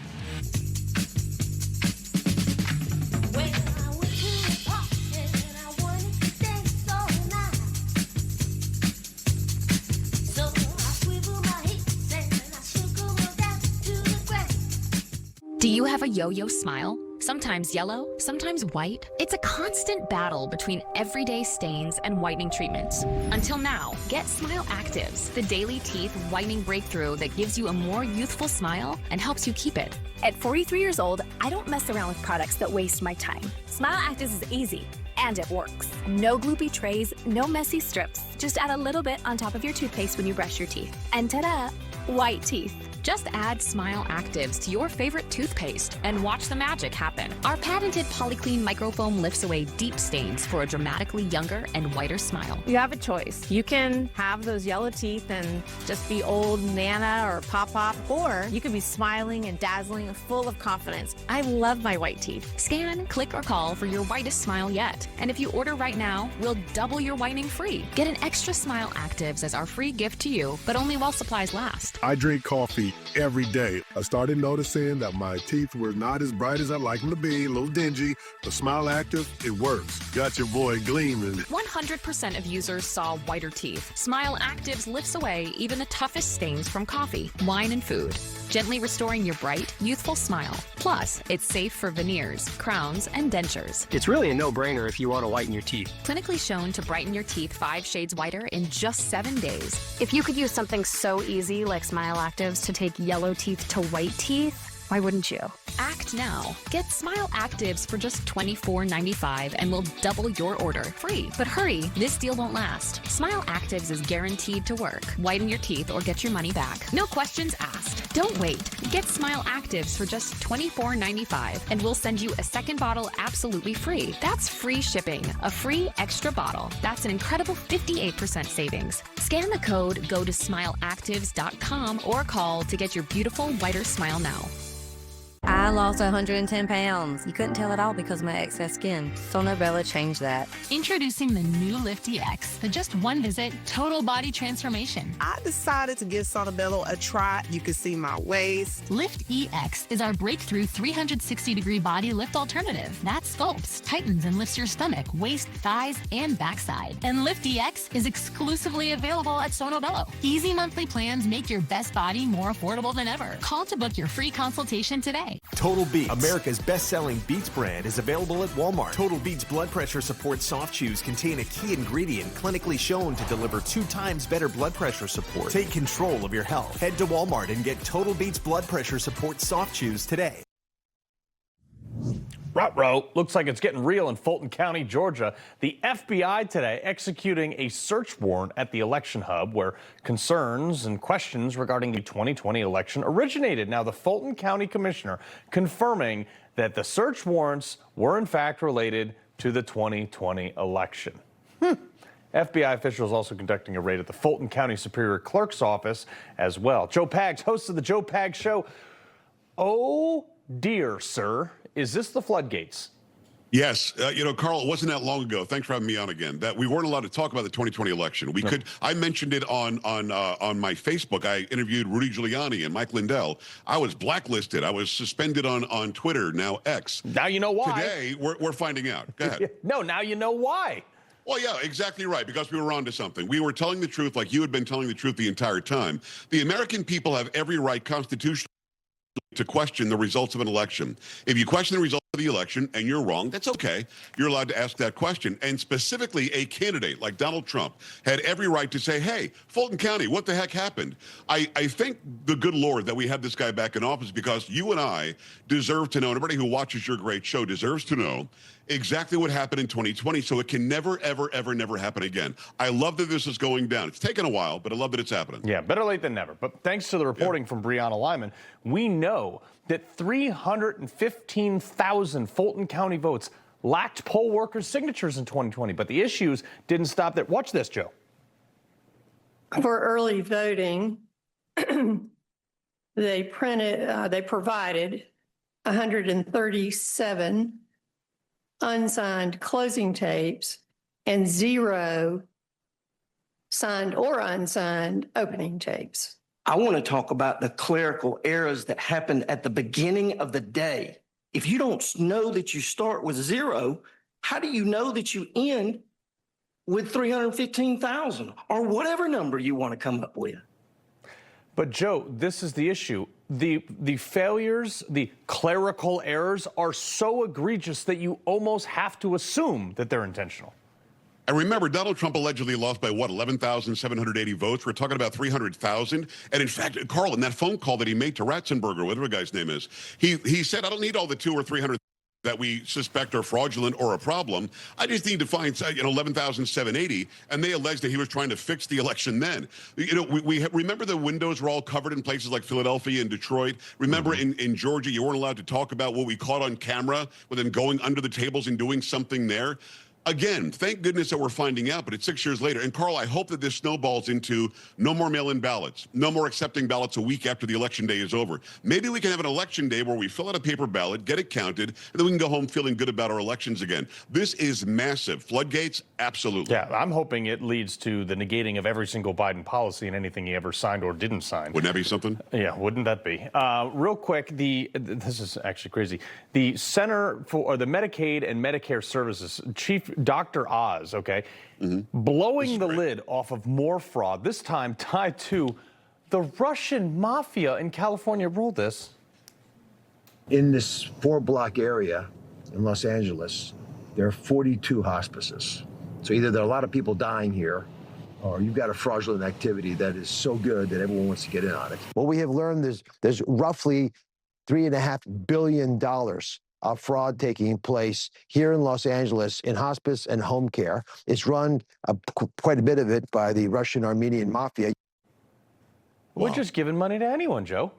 S2: Do you have a yo-yo smile? Sometimes yellow, sometimes white. It's a constant battle between everyday stains and whitening treatments. Until now, get Smile Actives, the daily teeth whitening breakthrough that gives you a more youthful smile and helps you keep it.
S19: At 43 years old, I don't mess around with products that waste my time. Smile Actives is easy, and it works. No gloopy trays, no messy strips. Just add a little bit on top of your toothpaste when you brush your teeth. And ta-da, white teeth.
S2: Just add Smile Actives to your favorite toothpaste and watch the magic happen. Our patented Polyclean microfoam lifts away deep stains for a dramatically younger and whiter smile.
S20: You have a choice. You can have those yellow teeth and just be old Nana or Pop-Pop, or you could be smiling and dazzling, full of confidence. I love my white teeth.
S2: Scan, click, or call for your whitest smile yet. And if you order right now, we'll double your whitening free. Get an extra Smile Actives as our free gift to you, but only while supplies last.
S11: I drink coffee every day. I started noticing that my teeth were not as bright as I like them to be, a little dingy. The Smile Active, it works. Got your boy gleaming.
S2: 100% of users saw whiter teeth. Smile Actives lifts away even the toughest stains from coffee, wine, and food, gently restoring your bright, youthful smile. Plus, it's safe for veneers, crowns, and dentures.
S21: It's really a no-brainer if you want to whiten your teeth.
S2: Clinically shown to brighten your teeth 5 shades whiter in just 7 days.
S19: If you could use something so easy like Smile Actives to take yellow teeth to white teeth, why wouldn't you?
S2: Act now. Get Smile Actives for just $24.95 and we'll double your order. Free. But hurry, this deal won't last. Smile Actives is guaranteed to work. Whiten your teeth or get your money back. No questions asked. Don't wait. Get Smile Actives for just $24.95 and we'll send you a second bottle absolutely free. That's free shipping. A free extra bottle. That's an incredible 58% savings. Scan the code, go to smileactives.com or call to get your beautiful whiter smile now.
S22: I lost 110 pounds. You couldn't tell at all because of my excess skin. So Nobella changed that.
S23: Introducing the new Lift EX, the just one visit total body transformation.
S24: I decided to give Sonobello a try. You can see my waist.
S23: Lift EX is our breakthrough 360-degree body lift alternative that sculpts, tightens, and lifts your stomach, waist, thighs, and backside. And Lift EX is exclusively available at Sonobello. Easy monthly plans make your best body more affordable than ever. Call to book your free consultation today.
S25: Total Beats, America's best-selling Beats brand, is available at Walmart. Total Beats blood pressure support soft chews contain a key ingredient clinically shown to deliver 2 times better blood pressure support. Take control of your health. Head to Walmart and get Total Beats blood pressure support soft chews today.
S1: Ruh-roh. Looks like it's getting real in Fulton County, Georgia. The FBI today executing a search warrant at the election hub where concerns and questions regarding the 2020 election originated. Now, the Fulton County Commissioner confirming that the search warrants were in fact related to the 2020 election. FBI officials also conducting a raid at the Fulton County Superior Clerk's office as well. Joe Pags, host of the Joe Pags Show. Oh, dear, sir. Is this the floodgates?
S29: Yes. Carl, it wasn't that long ago. Thanks for having me on again. That we weren't allowed to talk about the 2020 election. We could. I mentioned it on my Facebook. I interviewed Rudy Giuliani and Mike Lindell. I was blacklisted. I was suspended on Twitter, now X.
S1: Now you know why.
S29: Today, we're finding out. Go ahead.
S1: No, now you know why.
S29: Well, yeah, exactly right, because we were onto something. We were telling the truth like you had been telling the truth the entire time. The American people have every right constitutionally to question the results of an election. If you question the results of the election and you're wrong, that's okay. You're allowed to ask that question. And specifically, a candidate like Donald Trump had every right to say, hey, Fulton County, what the heck happened? I thank the good Lord that we have this guy back in office, because you and I deserve to know, and everybody who watches your great show deserves to know exactly what happened in 2020, so it can never, ever, ever, never happen again. I love that this is going down. It's taken a while, but I love that it's happening.
S1: Yeah, better late than never. But thanks to the reporting from Brianna Lyman, we know that 315,000 Fulton County votes lacked poll workers' signatures in 2020. But the issues didn't stop there. Watch this, Joe.
S3: For early voting, they provided 137 unsigned closing tapes and 0 signed or unsigned opening tapes.
S4: I want to talk about the clerical errors that happened at the beginning of the day. If you don't know that you start with 0, how do you know that you end with 315,000 or whatever number you want to come up with?
S1: But Joe, this is the issue. The failures, the clerical errors are so egregious that you almost have to assume that they're intentional.
S29: And remember, Donald Trump allegedly lost by, 11,780 votes. We're talking about 300,000. And in fact, Carl, in that phone call that he made to Ratzenberger, whatever the guy's name is, he said, I don't need all the 200,000 or 300,000 that we suspect are fraudulent or a problem. I just need to find 11,780, and they alleged that he was trying to fix the election then. We remember the windows were all covered in places like Philadelphia and Detroit. Remember in Georgia, you weren't allowed to talk about what we caught on camera with them going under the tables and doing something there. Again, thank goodness that we're finding out, but it's 6 years later. And Carl, I hope that this snowballs into no more mail-in ballots, no more accepting ballots a week after the election day is over. Maybe we can have an election day where we fill out a paper ballot, get it counted, and then we can go home feeling good about our elections again. This is massive. Floodgates, absolutely.
S1: Yeah, I'm hoping it leads to the negating of every single Biden policy and anything he ever signed or didn't sign.
S29: Wouldn't that be something?
S1: Yeah, wouldn't that be? Real quick, this is actually crazy. The Center for the Medicaid and Medicare Services Chief Dr. Oz, blowing the lid off of more fraud, this time tied to the Russian mafia in California. Roll this.
S5: In this 4-block area in Los Angeles, there are 42 hospices. So either there are a lot of people dying here, or you've got a fraudulent activity that is so good that everyone wants to get in on it. What we have learned is there's roughly $3.5 billion of fraud taking place here in Los Angeles in hospice and home care. It's run quite a bit of it by the Russian-Armenian mafia.
S1: We're just giving money to anyone, Joe.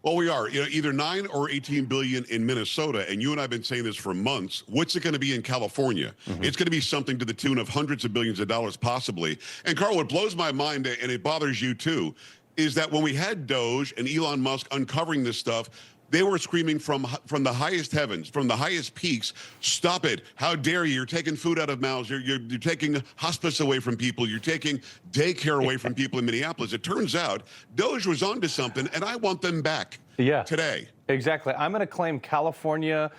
S29: Well, we are. Either 9 or 18 billion in Minnesota, and you and I have been saying this for months. What's it going to be in California? It's going to be something to the tune of hundreds of billions of dollars, possibly. And Carl, what blows my mind, and it bothers you too, is that when we had Doge and Elon Musk uncovering this stuff, they were screaming from the highest heavens, from the highest peaks, stop it. How dare you? You're taking food out of mouths. You're taking hospice away from people. You're taking daycare away from people in Minneapolis. It turns out Doge was onto something, and I want them back today.
S1: Exactly. I'm going to claim California,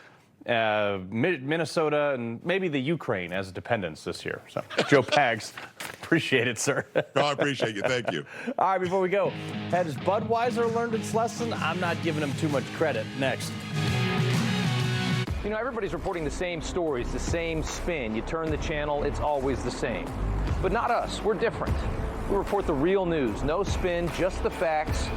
S1: Minnesota, and maybe the Ukraine as dependents this year. So, Joe Pags, appreciate it, sir.
S29: I appreciate you. Thank you.
S1: All right, before we go, has Budweiser learned its lesson? I'm not giving them too much credit. Next.
S6: You know, everybody's reporting the same stories, the same spin. You turn the channel, it's always the same. But not us. We're different. We report the real news. No spin, just the facts.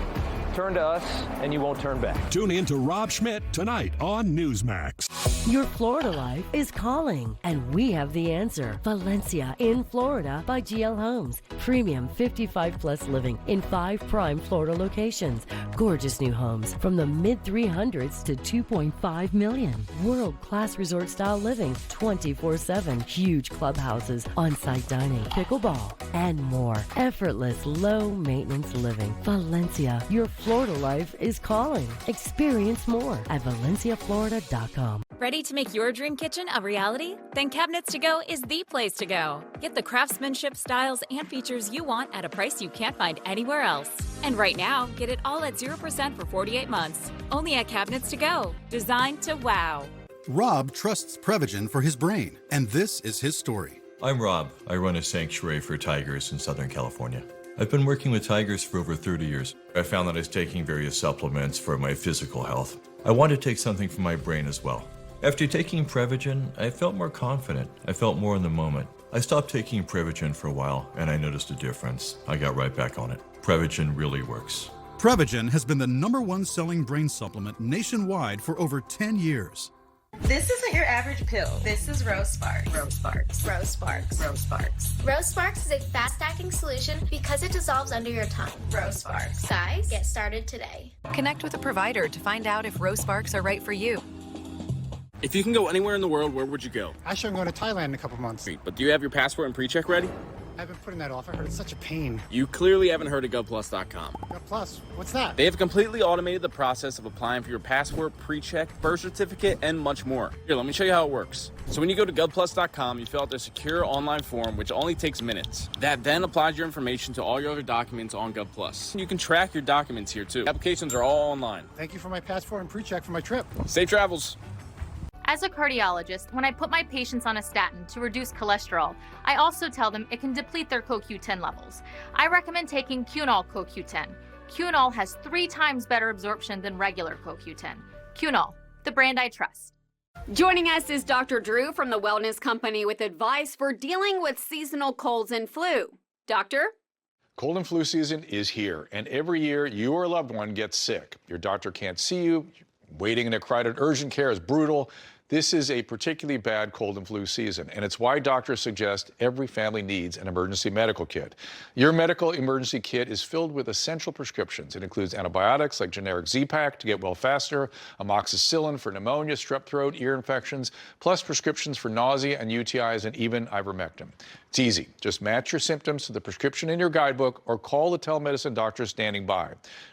S6: Turn to us, and you won't turn back.
S7: Tune in to Rob Schmidt tonight on Newsmax.
S8: Your Florida life is calling, and we have the answer. Valencia in Florida by GL Homes. Premium 55-plus living in 5 prime Florida locations. Gorgeous new homes from the mid-300s to $2.5 million. World-class resort-style living 24/7. Huge clubhouses, on-site dining, pickleball, and more. Effortless, low-maintenance living. Valencia, your Florida life is calling. Experience more at valenciaflorida.com.
S15: Ready to make your dream kitchen a reality? Then Cabinets to Go is the place to go. Get the craftsmanship, styles, and features you want at a price you can't find anywhere else. And right now, get it all at 0% for 48 months. Only at Cabinets to Go. Designed to wow.
S26: Rob trusts Prevagen for his brain, and this is his story.
S9: I'm Rob. I run a sanctuary for tigers in Southern California. I've been working with tigers for over 30 years. I found that I was taking various supplements for my physical health. I wanted to take something for my brain as well. After taking Prevagen, I felt more confident. I felt more in the moment. I stopped taking Prevagen for a while, and I noticed a difference. I got right back on it. Prevagen really works.
S10: Prevagen has been the #1 selling brain supplement nationwide for over 10 years.
S12: This isn't your average pill. This is Rose Sparks. Rose Sparks. Rose Sparks. Rose Sparks.
S13: Rose Sparks is a fast-acting solution because it dissolves under your tongue.
S12: Rose Sparks.
S13: Guys, get started today.
S14: Connect with a provider to find out if Rose Sparks are right for you.
S16: If you can go anywhere in the world, where would you go?
S26: Actually, I'm going to Thailand in a couple months.
S16: But do you have your passport and pre-check ready?
S26: I've been putting that off. I heard it's such a pain.
S16: You clearly haven't heard of GovPlus.com.
S26: GovPlus? What's that?
S16: They have completely automated the process of applying for your passport, pre-check, birth certificate, and much more. Here, let me show you how it works. So when you go to GovPlus.com, you fill out their secure online form, which only takes minutes. That then applies your information to all your other documents on GovPlus. You can track your documents here, too. Applications are all online.
S26: Thank you for my passport and pre-check for my trip.
S16: Safe travels.
S27: As a cardiologist, when I put my patients on a statin to reduce cholesterol, I also tell them it can deplete their CoQ10 levels. I recommend taking Cunol CoQ10. Cunol has 3 times better absorption than regular CoQ10. Cunol, the brand I trust.
S28: Joining us is Dr. Drew from the Wellness Company with advice for dealing with seasonal colds and flu. Doctor?
S30: Cold and flu season is here, and every year you or a loved one gets sick. Your doctor can't see you. Waiting in a crowded urgent care is brutal. This is a particularly bad cold and flu season, and it's why doctors suggest every family needs an emergency medical kit. Your medical emergency kit is filled with essential prescriptions. It includes antibiotics like generic Z-Pak to get well faster, amoxicillin for pneumonia, strep throat, ear infections, plus prescriptions for nausea and UTIs, and even ivermectin. It's easy. Just match your symptoms to the prescription in your guidebook or call the telemedicine doctor standing by.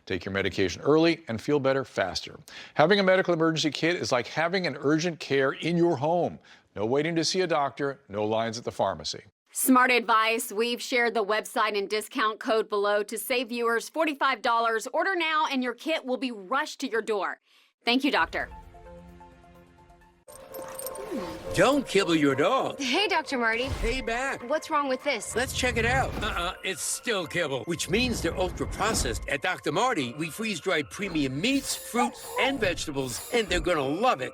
S30: Take your medication early and feel better faster. Having a medical emergency kit is like having an urgent care in your home. No waiting to see a doctor, no lines at the pharmacy.
S28: Smart advice. We've shared the website and discount code below to save viewers $45. Order now and your kit will be rushed to your door. Thank you, doctor.
S31: Don't kibble your dog.
S32: Hey, Dr. Marty.
S31: Hey, back.
S32: What's wrong with this?
S31: Let's check it out. It's still kibble, which means they're ultra-processed. At Dr. Marty, we freeze-dry premium meats, fruits, and vegetables, and they're gonna love it.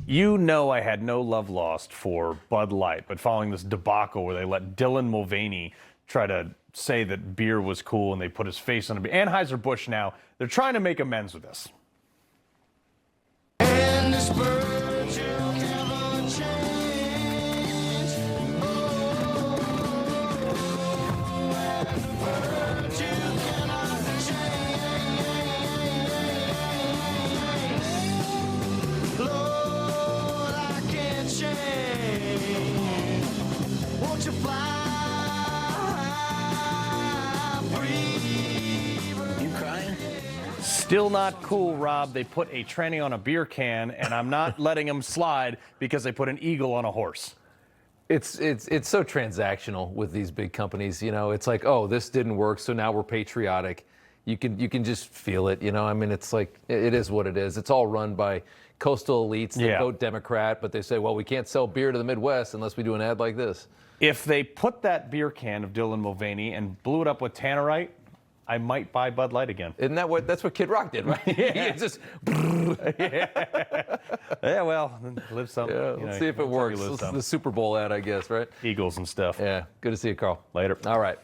S1: You know I had no love lost for Bud Light, but following this debacle where they let Dylan Mulvaney try to say that beer was cool and they put his face on a beer, Anheuser-Busch now, they're trying to make amends with this. Still not cool, Rob. They put a tranny on a beer can, and I'm not letting them slide because they put an eagle on a horse.
S6: It's so transactional with these big companies. You know, it's like, oh, this didn't work, so now we're patriotic. You can just feel it. You know, I mean, it's like it is what it is. It's all run by coastal elites that vote Democrat, but they say, well, we can't sell beer to the Midwest unless we do an ad like this.
S1: If they put that beer can of Dylan Mulvaney and blew it up with Tannerite, I might buy Bud Light again.
S6: Isn't that that's what Kid Rock did, right?
S1: Yeah.
S6: Just
S1: yeah, well, live something.
S6: Yeah, let's see if it works. This is the Super Bowl ad, I guess, right?
S1: Eagles and stuff.
S6: Yeah, good to see you, Carl.
S1: Later.
S6: All right.